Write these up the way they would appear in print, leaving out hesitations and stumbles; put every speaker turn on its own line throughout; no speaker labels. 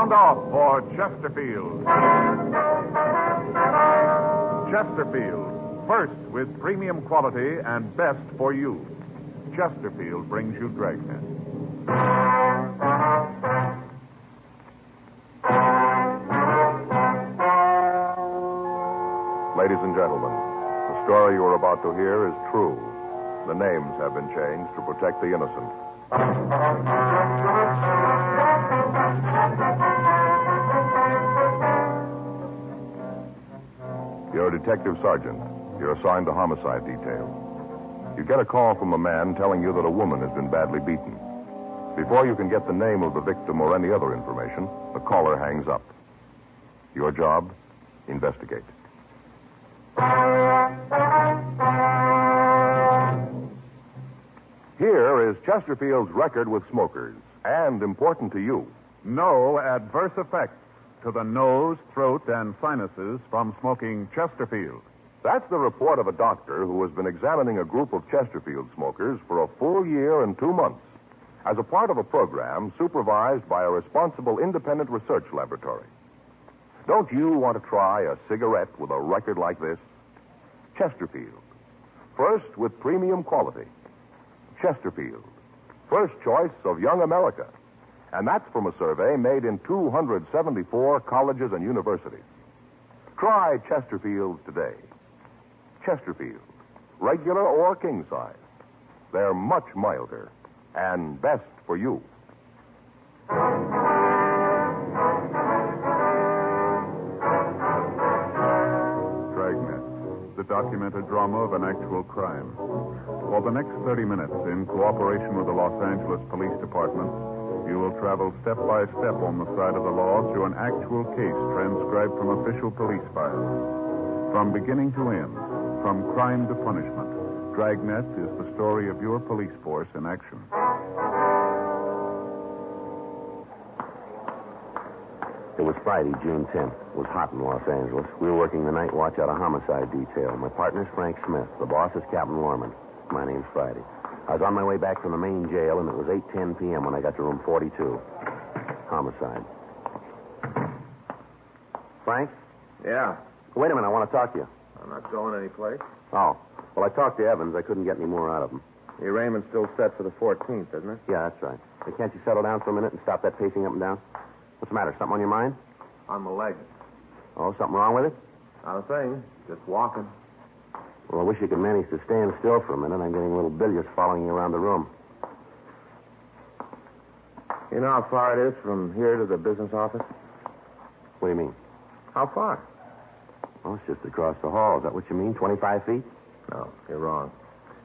Sound off for Chesterfield. Chesterfield, first with premium quality and best for you. Chesterfield brings you Dragnet.
Ladies and gentlemen, the story you are about to hear is true. The names have been changed to protect the innocent. You're a detective sergeant. You're assigned to homicide detail. You get a call from a man telling you that a woman has been badly beaten. Before you can get the name of the victim or any other information, the caller hangs up. Your job, investigate. Here is Chesterfield's record with smokers, and important to you.
No adverse effects to the nose, throat, and sinuses from smoking Chesterfield.
That's the report of a doctor who has been examining a group of Chesterfield smokers for a full year and 2 months as a part of a program supervised by a responsible independent research laboratory. Don't you want to try a cigarette with a record like this? Chesterfield. First with premium quality. Chesterfield. First choice of young America. And that's from a survey made in 274 colleges and universities. Try Chesterfields today. Chesterfield. Regular or king size. They're much milder and best for you.
Dragnet, the documented drama of an actual crime. For the next 30 minutes, in cooperation with the Los Angeles Police Department, you will travel step by step on the side of the law through an actual case transcribed from official police files. From beginning to end, from crime to punishment, Dragnet is the story of your police force in action.
It was Friday, June 10th. It was hot in Los Angeles. We were working the night watch out of homicide detail. My partner's Frank Smith. The boss is Captain Lorman. My name's Friday. I was on my way back from the main jail, and it was 8:10 p.m. when I got to room 42. Homicide. Frank?
Yeah.
Wait a minute, I want to talk to you.
I'm not going anyplace.
Oh. Well, I talked to Evans. I couldn't get any more out of him.
The arraignment's still set for the 14th, isn't it?
Yeah, that's right. Hey, can't you settle down for a minute and stop that pacing up and down? What's the matter? Something on your mind?
On my leg.
Oh, something wrong with it?
Not a thing. Just walking.
Well, I wish you could manage to stand still for a minute. I'm getting little billiards following you around the room.
You know how far it is from here to the business office?
What do you mean?
How far?
Oh, it's just across the hall. Is that what you mean? 25 feet?
No, you're wrong.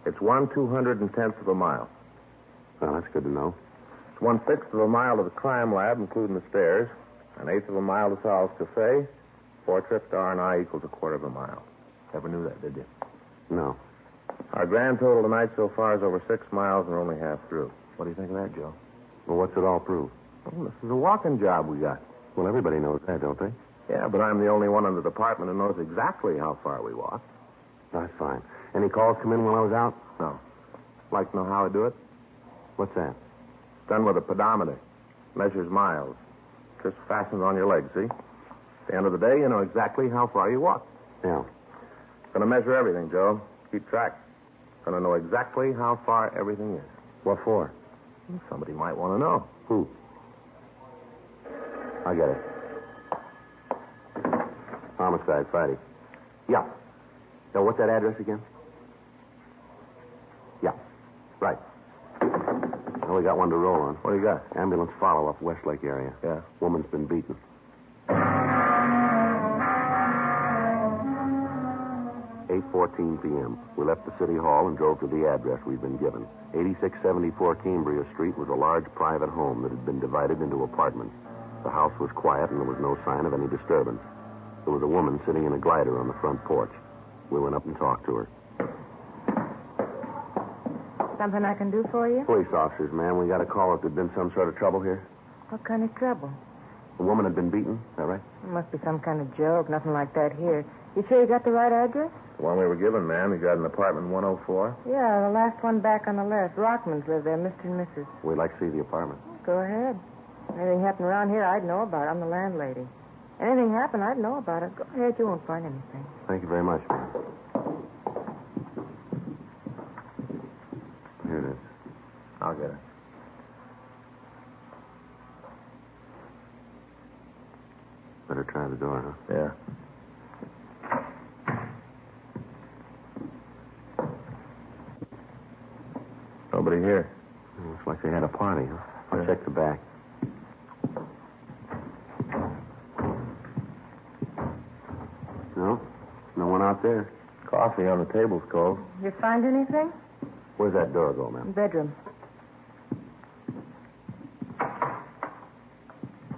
It's 1/210th of a mile.
Oh, that's good to know.
It's 1/6 of a mile to the crime lab, including the stairs. 1/8 of a mile to Sal's Cafe. 4 trips to R&I equals 1/4 of a mile. Never knew that, did you?
No.
Our grand total tonight so far is over 6 miles, and we're only half through. What do you think of that, Joe?
Well, what's it all prove?
Well, this is a walking job we got.
Well, everybody knows that, don't they?
Yeah, but I'm the only one in the department who knows exactly how far we walk.
That's fine. Any calls come in while I was out?
No. Like to know how I do it?
What's that?
It's done with a pedometer. Measures miles. Just fastens on your leg, see? At the end of the day, you know exactly how far you walk.
Yeah.
Gonna measure everything, Joe. Keep track. Gonna know exactly how far everything is.
What for?
Somebody might want to know.
Who? I get it. Homicide, Friday. Yeah. Now, what's that address again? Yeah. Right. Well, we got one to roll on.
What do you got?
Ambulance follow-up, Westlake area.
Yeah.
Woman's been beaten. 8:14 p.m. We left the city hall and drove to the address we'd been given. 8674 Cambria Street was a large private home that had been divided into apartments. The house was quiet and there was no sign of any disturbance. There was a woman sitting in a glider on the front porch. We went up and talked to her.
Something I can do for you?
Police officers, ma'am. We got a call that there'd been some sort of trouble here.
What kind of trouble?
The woman had been beaten. Is that right?
It must be some kind of joke. Nothing like that here. You sure you got the right address?
The one we were given, ma'am. You got an apartment 104?
Yeah, the last one back on the left. Rockmans live there, Mr. and Mrs.
We'd like to see the apartment.
Go ahead. Anything happened around here, I'd know about it. I'm the landlady. Anything happened, I'd know about it. Go ahead, you won't find anything.
Thank you very much, ma'am. Here it is.
I'll get it.
Better try the door, huh?
Yeah. Nobody here.
Looks like they had a party, huh? I'll
Yeah.
check the back. No? No one out there.
Coffee on the table's cold.
You find anything?
Where's that door go, ma'am?
Bedroom.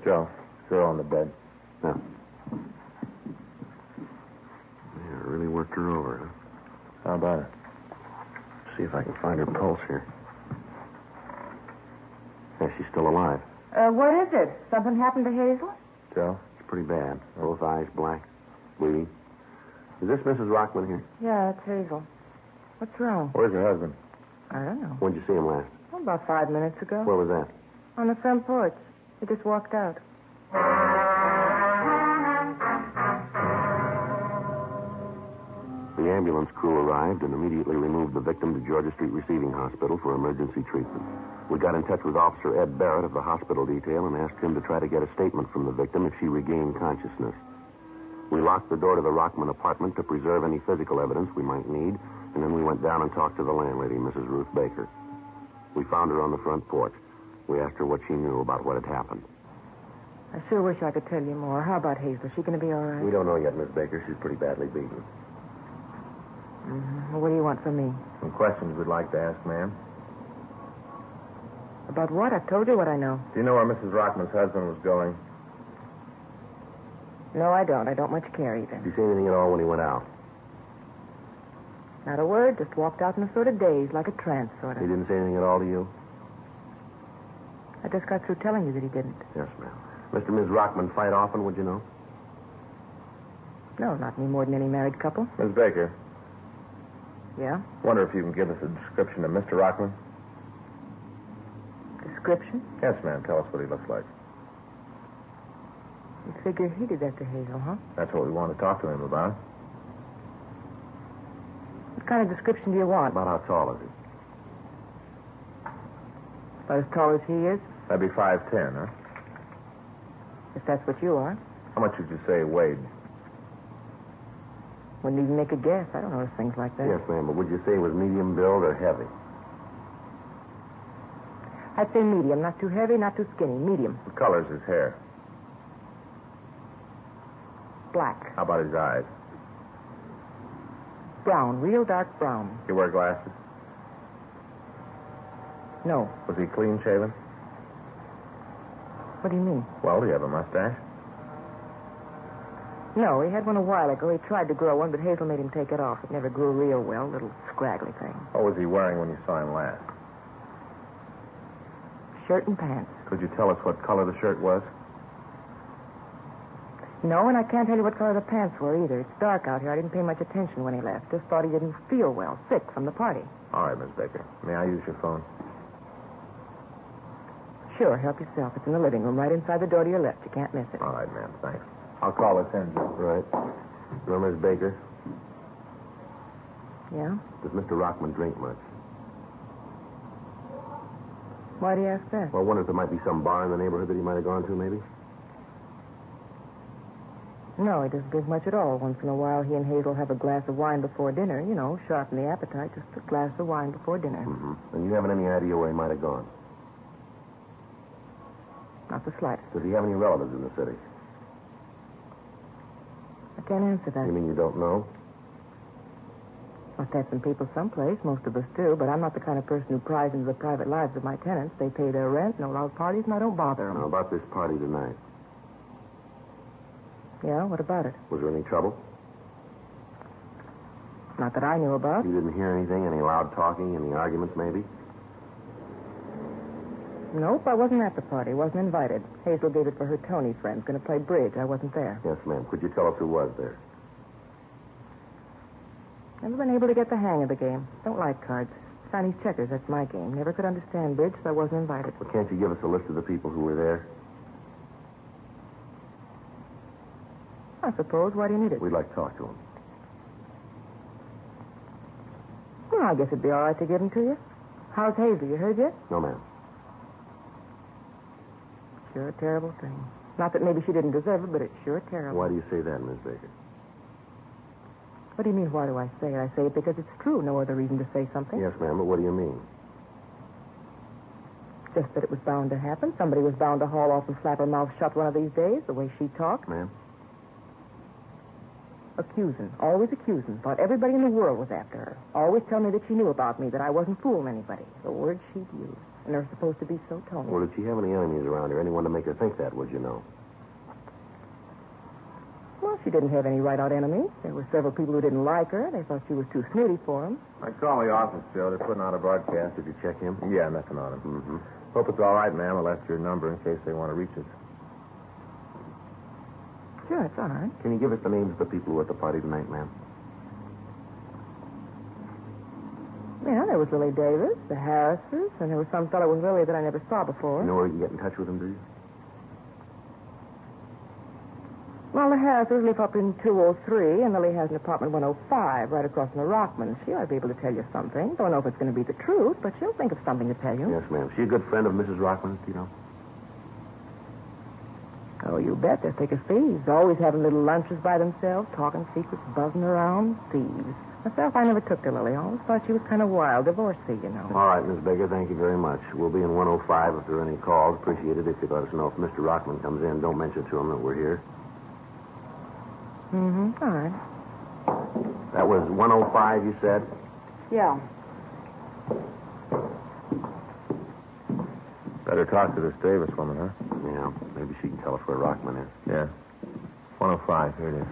Joe, throw on the bed.
No. Yeah, really worked her over, huh?
How about it?
See if I can find her pulse here. Yeah, she's still alive.
What is it? Something happened to Hazel?
Joe?
It's pretty bad. Both eyes black, bleeding. Is this Mrs. Rockman here?
Yeah, it's Hazel. What's wrong?
Where's your husband?
I don't know.
When'd you see him last?
Oh, about 5 minutes ago.
Where was that?
On the front porch. He just walked out.
The ambulance crew arrived and immediately removed the victim to Georgia Street Receiving Hospital for emergency treatment. We got in touch with Officer Ed Barrett of the hospital detail and asked him to try to get a statement from the victim if she regained consciousness. We locked the door to the Rockman apartment to preserve any physical evidence we might need, and then we went down and talked to the landlady, Mrs. Ruth Baker. We found her on the front porch. We asked her what she knew about what had happened.
I sure wish I could tell you more. How about Hazel? Is she going to be all right?
We don't know yet, Miss Baker. She's pretty badly beaten.
Mm-hmm. Well, what do you want from me?
Some questions we'd like to ask, ma'am.
About what? I've told you what I know.
Do you know where Mrs. Rockman's husband was going?
No, I don't. I don't much care either.
Did you say anything at all when he went out?
Not a word. Just walked out in a sort of daze, like a trance, sort
He
of.
didn't say anything at all to you?
I just got through telling you that he didn't.
Yes, ma'am. Mr. and Ms. Rockman fight often, would you know?
No, not any more than any married couple.
Miss Baker,
Yeah?
wonder if you can give us a description of Mr. Rockman?
Description?
Yes, ma'am. Tell us what he looks like.
You figure he did that to Hazel, huh?
That's what we want to talk to him about.
What kind of description do you want?
About how tall is he?
About as tall as he is?
That'd be 5'10", huh?
If that's what you are.
How much would you say he weighed?
Wouldn't even make a guess. I don't notice things like that.
Yes, ma'am, but would you say he was medium build or heavy?
I'd say medium. Not too heavy, not too skinny. Medium.
What color's his hair?
Black.
How about his eyes?
Brown. Real dark brown.
He wear glasses?
No.
Was he clean shaven?
What do you mean?
Well, do you have a mustache?
No, he had one a while ago. He tried to grow one, but Hazel made him take it off. It never grew real well. Little scraggly thing.
What was he wearing when you saw him last?
Shirt and pants.
Could you tell us what color the shirt was?
No, and I can't tell you what color the pants were either. It's dark out here. I didn't pay much attention when he left. Just thought he didn't feel well. Sick from the party.
All right, Miss Baker. May I use your phone?
Sure, help yourself. It's in the living room, right inside the door to your left. You can't miss it.
All right, ma'am. Thanks. I'll call this in, Joe.
Right. You know, Miss Baker,
Yeah?
does Mr. Rockman drink much?
Why do you ask that?
Well, I wonder if there might be some bar in the neighborhood that he might have gone to, maybe?
No, he doesn't drink much at all. Once in a while, he and Hazel have a glass of wine before dinner. You know, sharpen the appetite. Just a glass of wine before dinner.
Mm-hmm. And you haven't any idea where he might have gone?
Not the slightest.
Does he have any relatives in the city?
I can't answer that.
You mean you don't know?
Must have some people someplace. Most of us do. But I'm not the kind of person who pries into the private lives of my tenants. They pay their rent, no loud parties, and I don't bother them.
Now, about this party tonight.
Yeah, what about it?
Was there any trouble?
Not that I knew about.
You didn't hear anything? Any loud talking? Any arguments, maybe?
Nope, I wasn't at the party. Wasn't invited. Hazel gave it for her Tony friends. Going to play bridge. I wasn't there.
Yes, ma'am. Could you tell us who was there?
Never been able to get the hang of the game. Don't like cards. Chinese checkers, that's my game. Never could understand bridge, so I wasn't invited.
Well, can't you give us a list of the people who were there?
I suppose. Why do you need it?
We'd like to talk to them.
Well, I guess it'd be all right to give them to you. How's Hazel? You heard yet?
No, ma'am.
Sure a terrible thing. Not that maybe she didn't deserve it, but it's sure terrible.
Why do you say that, Miss Baker?
What do you mean, why do I say it? I say it because it's true. No other reason to say something.
Yes, ma'am, but what do you mean?
Just that it was bound to happen. Somebody was bound to haul off and slap her mouth shut one of these days, the way she talked.
Ma'am?
Accusing. Always accusing. Thought everybody in the world was after her. Always tell me that she knew about me, that I wasn't fooling anybody. The words she'd used. And they're supposed to be so tony.
Well, did she have any enemies around her? Anyone to make her think that, would you know?
Well, she didn't have any right-out enemies. There were several people who didn't like her. They thought she was too snooty for them.
I call the office, Joe. They're putting out a broadcast.
Did you check him?
Yeah, nothing on him.
Mm-hmm.
Hope it's all right, ma'am. I left your number in case they want to reach us.
Sure, it's all right.
Can you give us the names of the people who were at the party tonight, ma'am?
Yeah, there was Lily Davis, the Harrises, and there was some fellow with Lily that I never saw before.
You know where you can get in touch with them, do you?
Well, the Harrises live up in 203, and Lily has an apartment 105 right across from the Rockmans. She ought to be able to tell you something. Don't know if it's going to be the truth, but she'll think of something to tell you.
Yes, ma'am. She a good friend of Mrs. Rockman's, do you know?
Oh, you bet. They're thick as thieves. Always having little lunches by themselves, talking secrets, buzzing around. Thieves. Myself, I never took to Lily. I always thought she was kind of wild. Divorcee, you know.
All right, Miss Baker, thank you very much. We'll be in 105 if there are any calls. Appreciate it if you let us know if Mr. Rockman comes in. Don't mention to him that we're here.
Mm-hmm. All right.
That was 105, you said?
Yeah.
Better talk to this Davis woman, huh?
Yeah, maybe she can tell us where Rockman is.
Yeah. 105, here it is.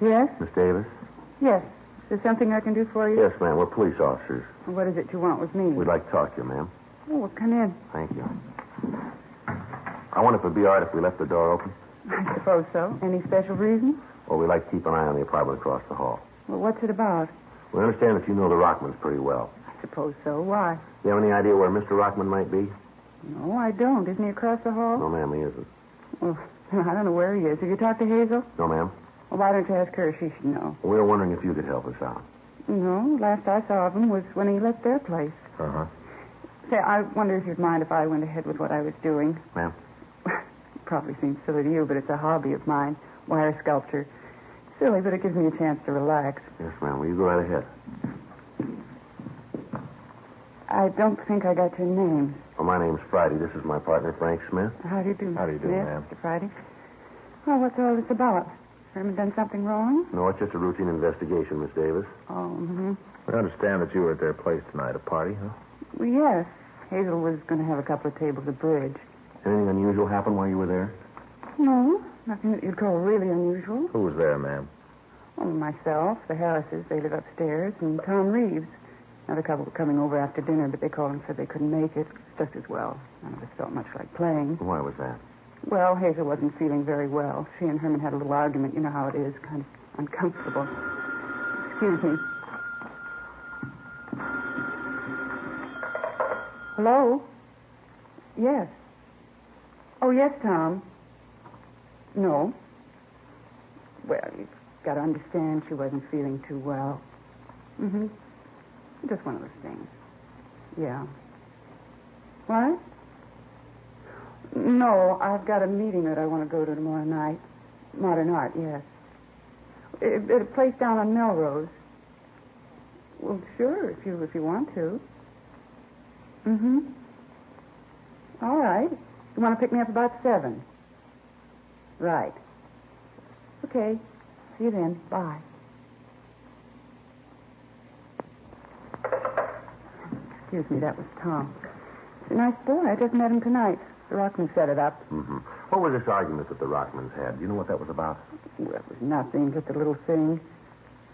Yes?
Miss Davis?
Yes. Is there something I can do for you?
Yes, ma'am. We're police officers.
What is it you want with me?
We'd like to talk to you, ma'am.
Oh, well, come in.
Thank you. I wonder if it'd be all right if we left the door open.
I suppose so. Any special reason?
Well, we'd like to keep an eye on the apartment across the hall.
Well, what's it about?
We understand that you know the Rockmans pretty well.
I suppose so. Why?
Do you have any idea where Mr. Rockman might be?
No, I don't. Isn't he across the hall?
No, ma'am, he isn't.
Well, I don't know where he is. Have you talked to Hazel?
No, ma'am.
Well, why don't you ask her? She should know.
We were wondering if you could help us out.
No, last I saw of him was when he left their place.
Uh-huh.
Say, I wonder if you'd mind if I went ahead with what I was doing.
Ma'am?
Probably seems silly to you, but it's a hobby of mine. Wire sculpture. Silly, but it gives me a chance to relax.
Yes, ma'am. Well, you go right ahead.
I don't think I got your name.
Well, my name's Friday. This is my partner, Frank Smith.
How do you do?
How do you do,
Smith,
ma'am?
Mr. Friday. Well, what's all this about? Herman done something wrong?
No, it's just a routine investigation, Miss Davis.
Oh, mm-hmm.
We understand that you were at their place tonight, a party, huh?
Well, yes. Hazel was going to have a couple of tables of bridge.
Anything unusual happen while you were there?
No, nothing that you'd call really unusual.
Who was there, ma'am?
Well, myself, the Harrises, they live upstairs, and Tom Reeves. Another couple were coming over after dinner, but they called and said they couldn't make it. Just as well. None of us felt much like playing.
Why was that?
Well, Hazel wasn't feeling very well. She and Herman had a little argument. You know how it is, kind of uncomfortable. Excuse me. Hello? Yes. Oh, yes, Tom. No. Well, you've got to understand she wasn't feeling too well. Mm-hmm. Just one of those things. Yeah. What? No, I've got a meeting that I want to go to tomorrow night. Modern art, yes. At a place down on Melrose. Well, sure, if you want to. Mm-hmm. All right. You want to pick me up about 7? Right. Okay. See you then. Bye. Excuse me, that was Tom. He's a nice boy. I just met him tonight. The Rockman set it up.
Mm-hmm. What was this argument that the Rockmans had? Do you know what that was about?
Well, it was nothing, just a little thing.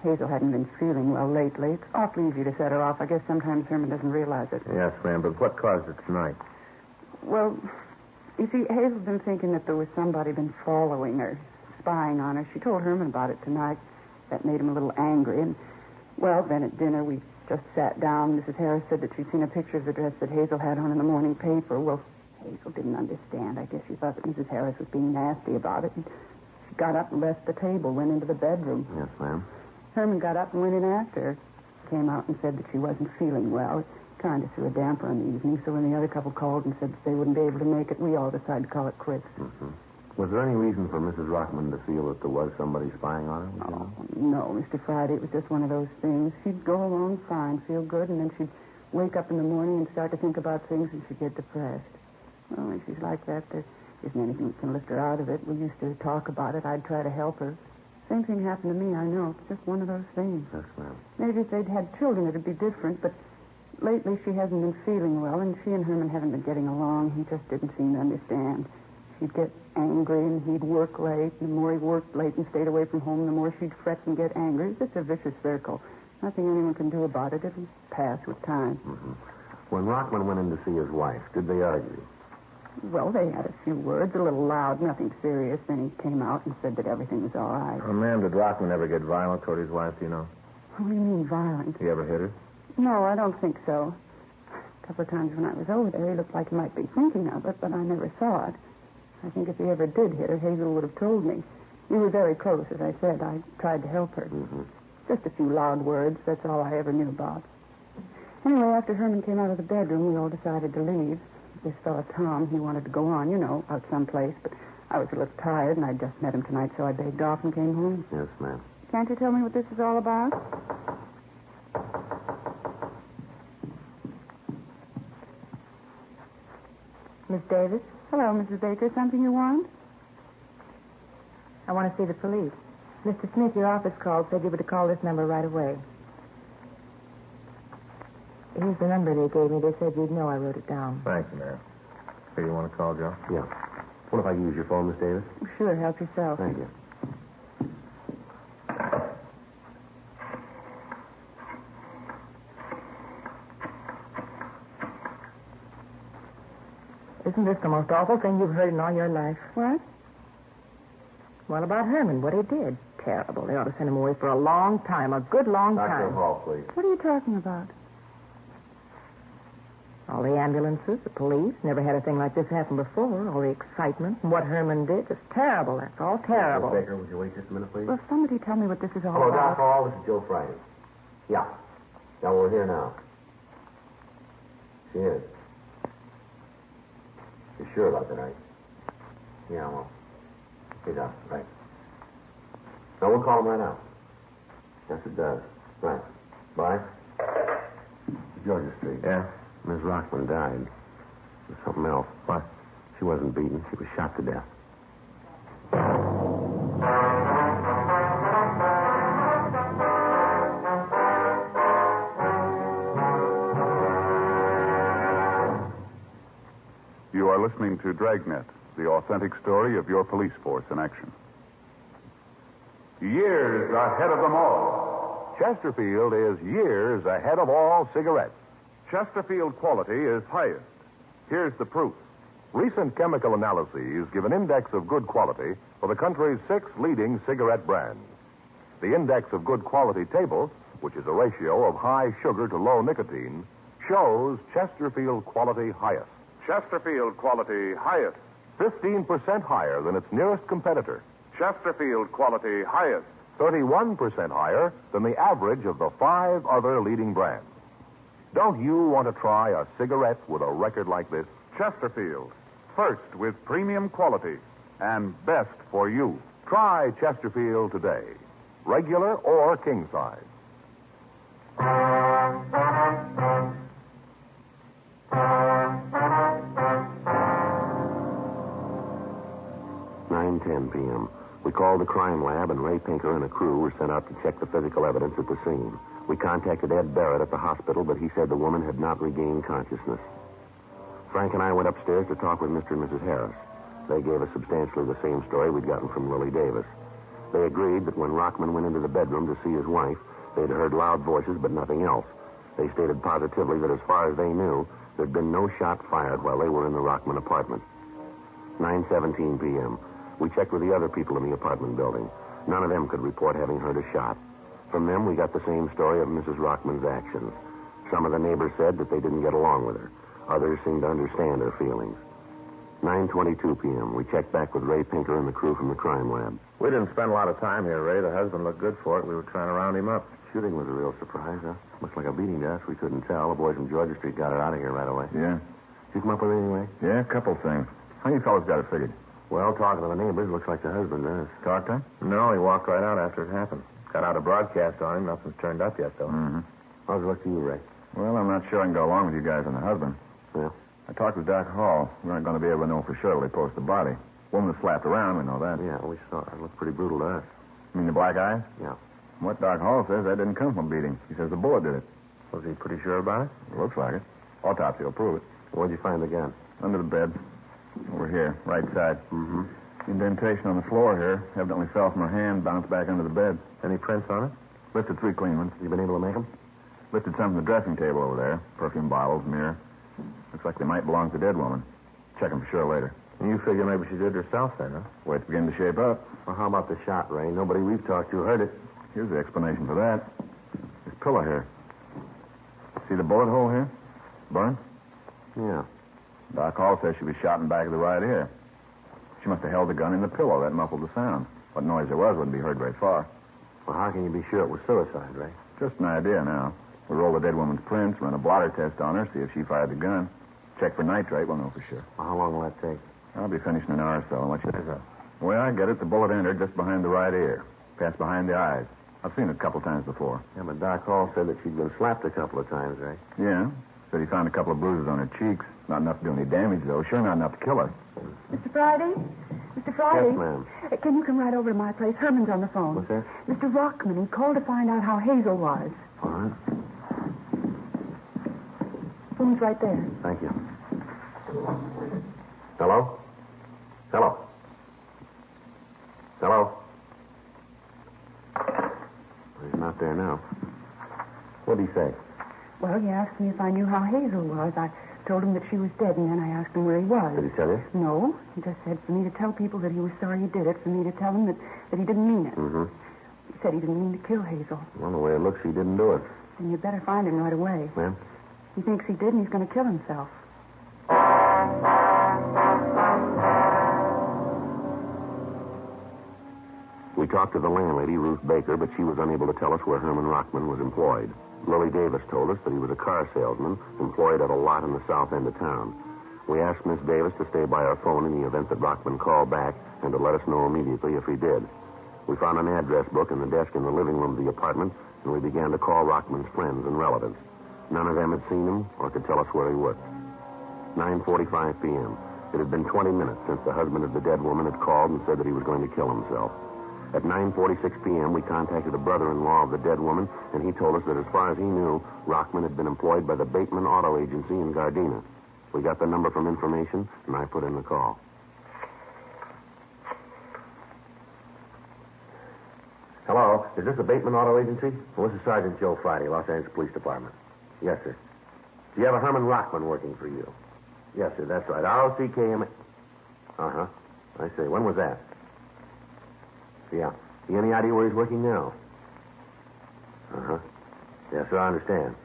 Hazel hadn't been feeling well lately. It's awfully easy to set her off. I guess sometimes Herman doesn't realize it.
Yes, ma'am, but what caused it tonight?
Well, you see, Hazel's been thinking that there was somebody been following her. spying on her. She told Herman about it tonight. That made him a little angry. And, well, then at dinner we just sat down. Mrs. Harris said that she'd seen a picture of the dress that Hazel had on in the morning paper. Well, Hazel didn't understand. I guess she thought that Mrs. Harris was being nasty about it. And she got up and left the table, went into the bedroom.
Yes, ma'am.
Herman got up and went in after her. Came out and said that she wasn't feeling well. It kind of threw a damper on the evening, so when the other couple called and said that they wouldn't be able to make it, we all decided to call it quits.
Mm-hmm. Was there any reason for Mrs. Rockman to feel that there was somebody spying on her?
Oh, no, Mr. Friday. It was just one of those things. She'd go along fine, feel good, and then she'd wake up in the morning and start to think about things, and she'd get depressed. Well, when she's like that, there isn't anything that can lift her out of it. We used to talk about it. I'd try to help her. Same thing happened to me, I know. It's just one of those things.
Yes, ma'am.
Maybe if they'd had children, it'd be different, but lately she hasn't been feeling well, and she and Herman haven't been getting along. He just didn't seem to understand. She'd get angry, and he'd work late. And the more he worked late and stayed away from home, the more she'd fret and get angry. It's just a vicious circle. Nothing anyone can do about it. It'll pass with time.
Mm-hmm. When Rockman went in to see his wife, did they argue?
Well, they had a few words, a little loud, nothing serious. Then he came out and said that everything was all right.
Oh, ma'am, did Rockman ever get violent toward his wife, do you know?
What do you mean, violent?
He ever hit her?
No, I don't think so. A couple of times when I was over there, he looked like he might be thinking of it, but I never saw it. I think if he ever did hit her, Hazel would have told me. We were very close, as I said. I tried to help her.
Mm-hmm.
Just a few loud words. That's all I ever knew about. Anyway, after Herman came out of the bedroom, we all decided to leave. This fellow, Tom, he wanted to go on, out someplace, but I was a little tired, and I'd just met him tonight, so I begged off and came home.
Yes, ma'am.
Can't you tell me what this is all about?
Miss Davis,
Hello, Mrs. Baker. Something you want?
I want to see the police. Mr. Smith, your office called, said you were to call this number right away. Here's the number they gave me. They said you'd know I wrote it down.
Thanks, ma'am. Here, you want to call, Joe?
Yeah. What if I use your phone, Miss Davis?
Sure, help yourself.
Thank you.
Isn't this the most awful thing you've heard in all your life?
What?
Well, about Herman, what he did. Terrible. They ought to send him away for a long time, a good long
Dr.
time.
Hall, please.
What are you talking about?
All the ambulances, the police, never had a thing like this happen before. All the excitement and what Herman did. Just terrible. That's all terrible.
Miss Baker, would you wait just a minute, please?
Will somebody tell me what this is all
Hello,
about?
Dr. Hall. This is Joe Friday. Yeah. Yeah, we're here now. She is. You're sure about that, right? Yeah, well. Hey, Doc. Right. No, we'll call him right now. Yes, it does. Right. Bye. Georgia Street.
Yeah?
Miss Rockman died. There's something else.
What?
She wasn't beaten. She was shot to death.
You are listening to Dragnet, the authentic story of your police force in action.
Years ahead of them all. Chesterfield is years ahead of all cigarettes. Chesterfield quality is highest. Here's the proof. Recent chemical analyses give an index of good quality for the country's 6 leading cigarette brands. The index of good quality table, which is a ratio of high sugar to low nicotine, shows Chesterfield quality highest. Chesterfield quality highest. 15% higher than its nearest competitor. Chesterfield quality highest. 31% higher than the average of the 5 other leading brands. Don't you want to try a cigarette with a record like this? Chesterfield. First with premium quality and best for you. Try Chesterfield today. Regular or king size.
9:10 p.m. We called the crime lab, and Ray Pinker and a crew were sent out to check the physical evidence at the scene. We contacted Ed Barrett at the hospital, but he said the woman had not regained consciousness. Frank and I went upstairs to talk with Mr. and Mrs. Harris. They gave us substantially the same story we'd gotten from Lily Davis. They agreed that when Rockman went into the bedroom to see his wife, they'd heard loud voices but nothing else. They stated positively that as far as they knew, there'd been no shot fired while they were in the Rockman apartment. 9:17 p.m. We checked with the other people in the apartment building. None of them could report having heard a shot. From them, we got the same story of Mrs. Rockman's actions. Some of the neighbors said that they didn't get along with her. Others seemed to understand her feelings. 9:22 p.m. We checked back with Ray Pinker and the crew from the crime lab.
We didn't spend a lot of time here, Ray. The husband looked good for it. We were trying to round him up.
Shooting was a real surprise, huh? Looks like a beating to us. We couldn't tell. The boys from Georgia Street got it out of here right away.
Yeah.
Did you come up with anything, Ray?
Yeah, a couple things. How you fellas got it figured?
Well, talking to the neighbors, looks like the husband does.
Talked to him?
No, he walked right out after it happened. Got out a broadcast on him. Nothing's turned up yet, though.
Mm-hmm.
How's it look to you, Ray?
Well, I'm not sure I can go along with you guys and the husband.
Yeah.
I talked with Doc Hall. We aren't going to be able to know for sure till they post the body. Woman was slapped around, we know that.
Yeah, we saw it. It looked pretty brutal to us.
You mean the black eyes?
Yeah.
From what Doc Hall says, that didn't come from beating. He says the bullet did it.
Was he pretty sure about it?
Looks like it. Autopsy will prove it.
Where'd you find the gun?
Under the bed. Over here, right side.
Mm-hmm.
Indentation on the floor here. Evidently fell from her hand, bounced back under the bed.
Any prints on it?
Lifted 3 clean ones.
You been able to make them?
Lifted some from the dressing table over there. Perfume bottles, mirror. Looks like they might belong to the dead woman. Check them for sure later.
You figure maybe she did it herself then, huh?
Way it's beginning to shape up.
Well, how about the shot, Ray? Nobody we've talked to heard it.
Here's the explanation for that. This pillow here. See the bullet hole here? Burn?
Yeah.
Doc Hall says she was shot in the back of the right ear. She must have held the gun in the pillow. That muffled the sound. What noise there was wouldn't be heard very far.
Well, how can you be sure it was suicide, Ray?
Just an idea now. We'll roll the dead woman's prints, run a blotter test on her, see if she fired the gun. Check for nitrate, we'll know for sure.
Well, how long will that take?
I'll be finished in an hour or so. What you think? The way I get it, the bullet entered just behind the right ear. Passed behind the eyes. I've seen it a couple times before.
Yeah, but Doc Hall said that she'd been slapped a couple of times, Ray.
Yeah. Said he found a couple of bruises on her cheeks. Not enough to do any damage, though. Sure not enough to kill her.
Mr. Friday? Mr. Friday?
Yes, ma'am.
Can you come right over to my place? Herman's on the phone.
What's that?
Mr. Rockman, he called to find out how Hazel was.
All right.
Phone's right there.
Thank you. Hello? Hello? Hello? He's not there now. What'd he say?
Well, he asked me if I knew how Hazel was. I told him that she was dead, and then I asked him where he was.
Did he tell you?
No. He just said for me to tell people that he was sorry he did it, for me to tell him that he didn't mean it.
Mm-hmm.
He said he didn't mean to kill Hazel.
Well, the way it looks, he didn't do it.
And you better find him right away.
Ma'am?
He thinks he did, and he's going to kill himself.
We talked to the landlady, Ruth Baker, but she was unable to tell us where Herman Rockman was employed. Lily Davis told us that he was a car salesman employed at a lot in the south end of town. We asked Miss Davis to stay by our phone in the event that Rockman called back and to let us know immediately if he did. We found an address book in the desk in the living room of the apartment, and we began to call Rockman's friends and relatives. None of them had seen him or could tell us where he worked. 9:45 p.m. It had been 20 minutes since the husband of the dead woman had called and said that he was going to kill himself. At 9:46 p.m., we contacted a brother-in-law of the dead woman, and he told us that as far as he knew, Rockman had been employed by the Bateman Auto Agency in Gardena. We got the number from information, and I put in the call. Hello, is this the Bateman Auto Agency? Well, this is Sergeant Joe Friday, Los Angeles Police Department. Yes, sir. Do you have a Herman Rockman working for you? Yes, sir, that's right. ROCKM. Uh-huh. I see. When was that? Yeah. You any idea where he's working now? Uh-huh. Yes, sir, I understand.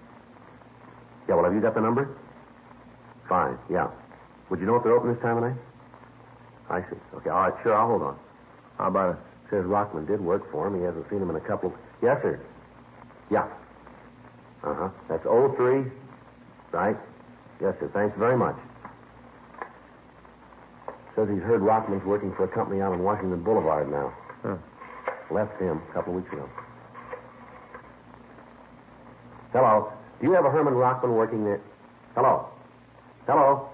Yeah, well, have you got the number? Fine, yeah. Would you know if they're open this time of night? I see. Okay, all right, sure, I'll hold on. How about it? Says Rockman did work for him. He hasn't seen him in a couple of... Yes, sir. Yeah. Uh-huh. That's 03. Right? Yes, sir. Thanks very much. Says he's heard Rockman's working for a company out on Washington Boulevard now.
Huh.
Left him a couple of weeks ago. Hello. Do you have a Herman Rockman working there? Hello. Hello.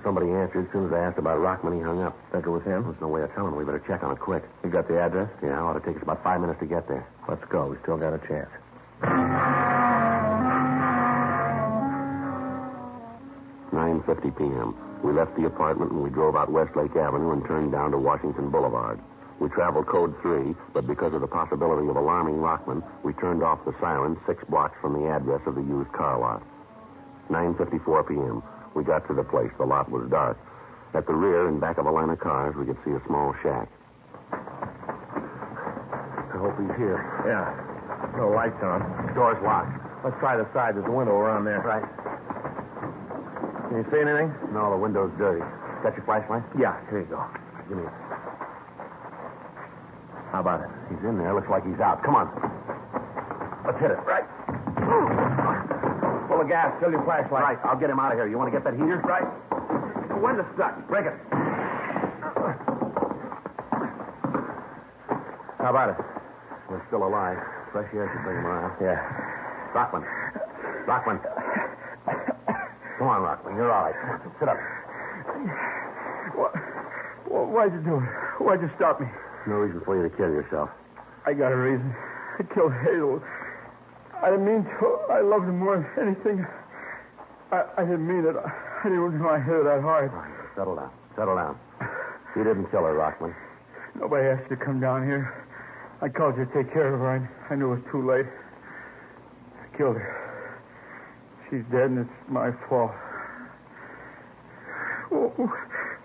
Somebody answered. As soon as I asked about Rockman, he hung up.
Think it was him?
There's no way of telling. We better check on it quick.
You got the address?
Yeah, it ought to take us about 5 minutes to get there.
Let's go. We still got a chance.
9:50 p.m. We left the apartment and we drove out Westlake Avenue and turned down to Washington Boulevard. We traveled Code 3, but because of the possibility of alarming Rockman, we turned off the siren 6 blocks from the address of the used car lot. 9:54 p.m. We got to the place. The lot was dark. At the rear and back of a line of cars, we could see a small shack. I hope he's here.
Yeah. No lights on.
Door's locked.
Let's try the side. There's a window around there.
Right.
Can you see anything?
No, the window's dirty. Got your flashlight?
Yeah, here you go.
Give me it.
How about it?
He's in there. Looks like he's out. Come on. Let's hit it.
Right. Full of gas. Fill your flashlight.
Right. I'll get him out of here. You want to get that heater?
Right. The window's stuck. Break it. How about it?
We're still alive. Fresh air should bring him around.
Yeah.
Rockman. Rockman. Come on, Rockman. You're all right. Come on. Sit up.
Why'd you do it? Why'd you stop me?
No reason for you to kill yourself.
I got a reason. I killed Hazel. I didn't mean to. I loved her more than anything. I didn't mean it. I didn't know I hit her that hard.
All right, settle down. Settle down. You didn't kill her, Rockman.
Nobody asked you to come down here. I called you to take care of her. I knew it was too late. I killed her. She's dead, and it's my fault.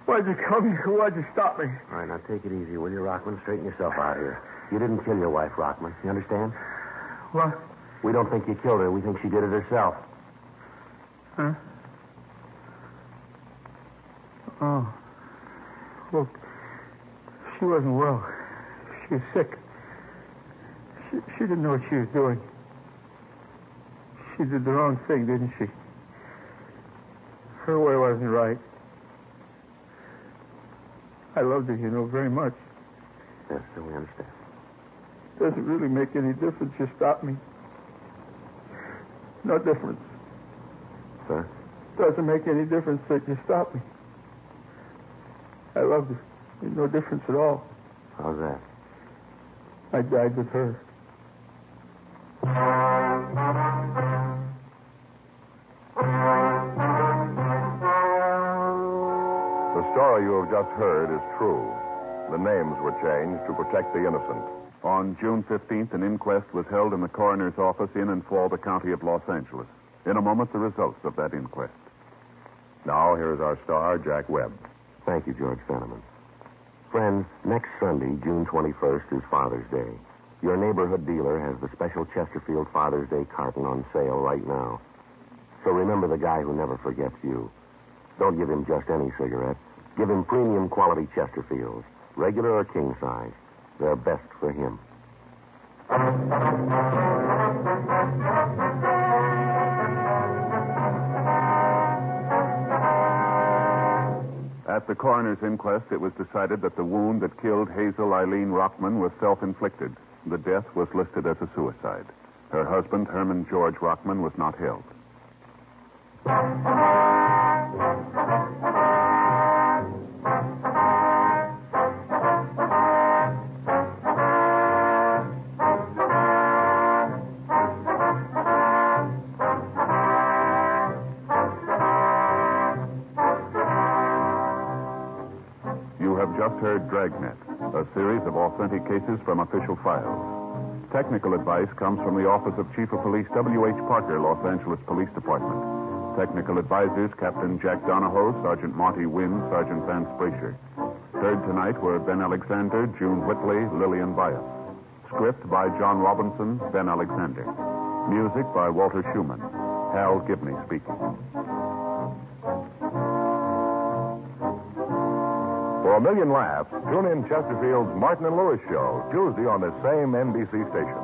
Why'd you come here? Why'd you stop me?
All right, now take it easy, will you, Rockman? Straighten yourself out here. You didn't kill your wife, Rockman. You understand?
What?
We don't think you killed her. We think she did it herself.
Huh? Oh. Well, she wasn't well. She was sick. She didn't know what she was doing. She did the wrong thing, didn't she? Her way wasn't right. I loved her, very much.
Yes, sir, we understand.
Doesn't really make any difference. You stopped me. No difference.
Sir?
Doesn't make any difference that you stopped me. I loved her. There's no difference at all.
How's that?
I died with her.
The story you have just heard is true. The names were changed to protect the innocent.
On June 15th, an inquest was held in the coroner's office in and for the county of Los Angeles. In a moment, the results of that inquest.
Now, here's our star, Jack Webb.
Thank you, George Fenneman. Friends, next Sunday, June 21st, is Father's Day. Your neighborhood dealer has the special Chesterfield Father's Day carton on sale right now. So remember the guy who never forgets you. Don't give him just any cigarette. Give him premium quality Chesterfields, regular or king size. They're best for him.
At the coroner's inquest, it was decided that the wound that killed Hazel Eileen Rockman was self-inflicted. The death was listed as a suicide. Her husband, Herman George Rockman, was not held. You have just heard Dragnet, a series of authentic cases from official files. Technical advice comes from the Office of Chief of Police W.H. Parker, Los Angeles Police Department. Technical advisors, Captain Jack Donahoe, Sergeant Monty Wynn, Sergeant Vance Brasher. Heard tonight were Ben Alexander, June Whitley, Lillian Bias. Script by John Robinson, Ben Alexander. Music by Walter Schumann. Hal Gibney speaking.
For a million laughs, tune in Chesterfield's Martin and Lewis show, Tuesday on this same NBC station.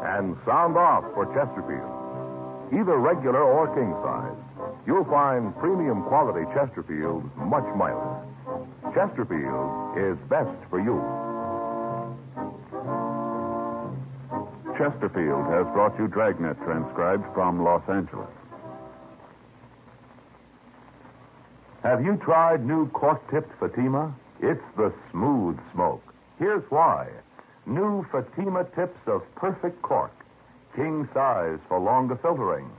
And sound off for Chesterfield. Either regular or king size, you'll find premium quality Chesterfield much milder. Chesterfield is best for you.
Chesterfield has brought you Dragnet, transcribed from Los Angeles.
Have you tried new cork-tipped Fatima? It's the smooth smoke. Here's why. New Fatima tips of perfect cork, king size for longer filtering,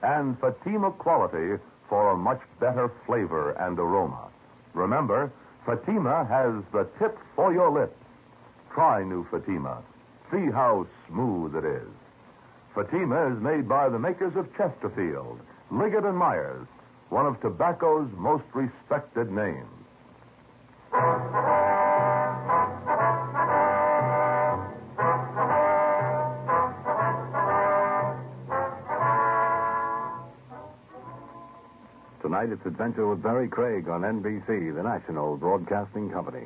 and Fatima quality for a much better flavor and aroma. Remember, Fatima has the tip for your lips. Try new Fatima. See how smooth it is. Fatima is made by the makers of Chesterfield, Liggett & Myers, one of tobacco's most respected names.
Tonight, it's Adventure with Barry Craig on NBC, the national broadcasting company.